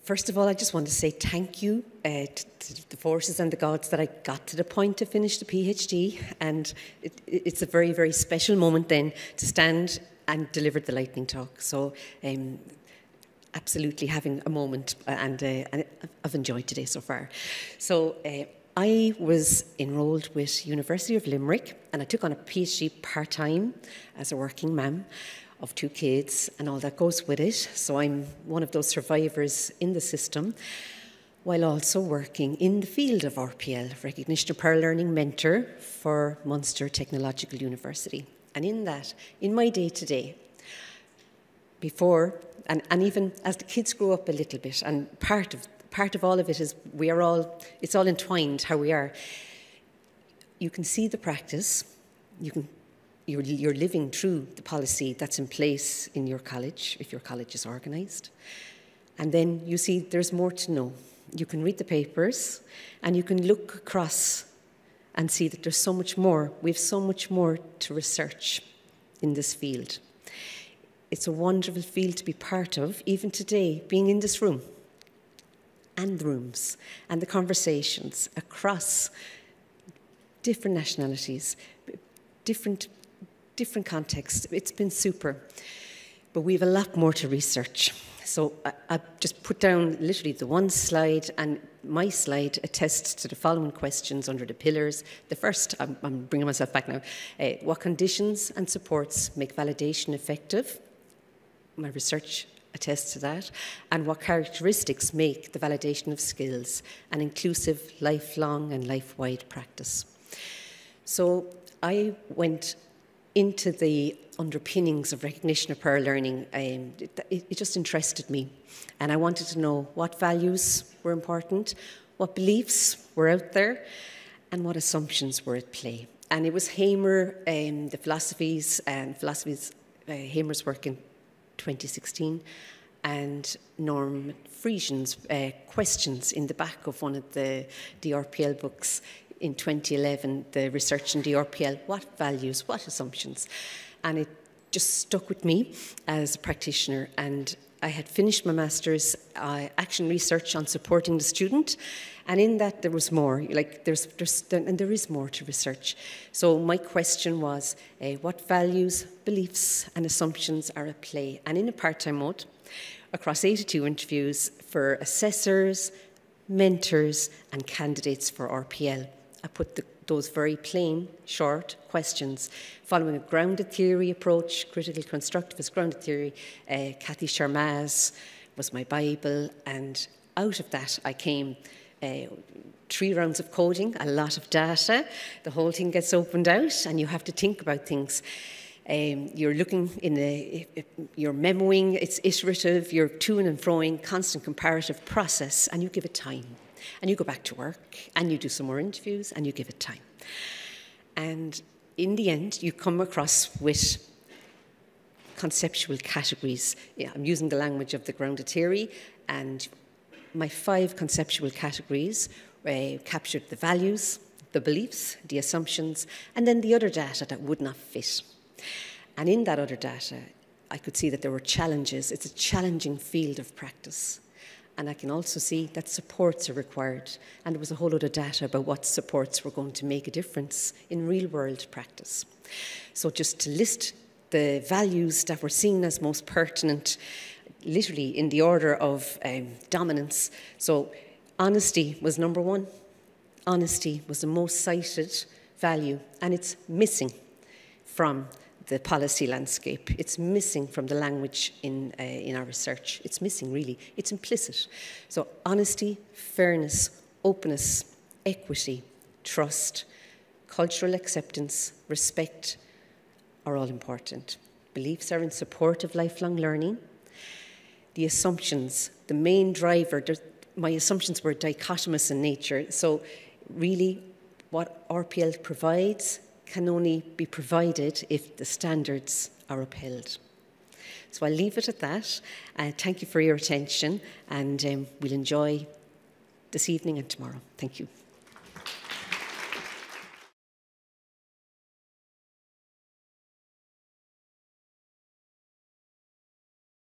First of all, I just want to say thank you to the forces and the gods that I got to the point to finish the PhD, and it's a very, very special moment then to stand and deliver the lightning talk. So absolutely having a moment, and I've enjoyed today so far. So I was enrolled with University of Limerick, and I took on a PhD part-time as a working mum of 2 kids and all that goes with it. So I'm one of those survivors in the system, while also working in the field of RPL, Recognition of Prior Learning Mentor for Munster Technological University. And in that, in my day-to-day, before, and even as the kids grow up a little bit, and part of all of it is it's all entwined how we are. You can see the practice, you're living through the policy that's in place in your college, if your college is organised. And then you see there's more to know. You can read the papers and you can look across and see that there's so much more. We have so much more to research in this field. It's a wonderful field to be part of, even today, being in this room and the rooms and the conversations across different nationalities, different contexts. It's been super, but we have a lot more to research. So I just put down literally the one slide, and my slide attests to the following questions under the pillars. The first, I'm bringing myself back now, what conditions and supports make validation effective? My research attests to that. And what characteristics make the validation of skills an inclusive, lifelong and life-wide practice? So I went into the underpinnings of recognition of prior learning. It just interested me, and I wanted to know what values were important, what beliefs were out there, and what assumptions were at play. And it was Hamer, the philosophies, Hamer's work in 2016, and Norm Friesian's questions in the back of one of the RPL books in 2011, the research in the RPL, what values, what assumptions? And it just stuck with me as a practitioner. And I had finished my master's action research on supporting the student. And in that, there was more, like there is more to research. So my question was, what values, beliefs, and assumptions are at play? And in a part-time mode, across 82 interviews for assessors, mentors, and candidates for RPL. I put those very plain, short questions following a grounded theory approach, critical constructivist grounded theory. Kathy Sharma's was my Bible, and out of that I came 3 rounds of coding, a lot of data. The whole thing gets opened out, and you have to think about things. You're looking you're memoing, it's iterative, you're to-ing and fro-ing, constant comparative process, and you give it time. And you go back to work, and you do some more interviews, and you give it time. And in the end, you come across with conceptual categories. Yeah, I'm using the language of the grounded theory, and my 5 conceptual categories captured the values, the beliefs, the assumptions, and then the other data that would not fit. And in that other data, I could see that there were challenges. It's a challenging field of practice. And I can also see that supports are required. And there was a whole lot of data about what supports were going to make a difference in real-world practice. So just to list the values that were seen as most pertinent, literally in the order of dominance. So honesty was number 1. Honesty was the most cited value, and it's missing from the policy landscape. It's missing from the language in our research. It's missing, really. It's implicit. So honesty, fairness, openness, equity, trust, cultural acceptance, respect are all important. Beliefs are in support of lifelong learning. The assumptions, the main driver, my assumptions were dichotomous in nature. So really what RPL provides can only be provided if the standards are upheld. So I'll leave it at that. Thank you for your attention, and we'll enjoy this evening and tomorrow. Thank you.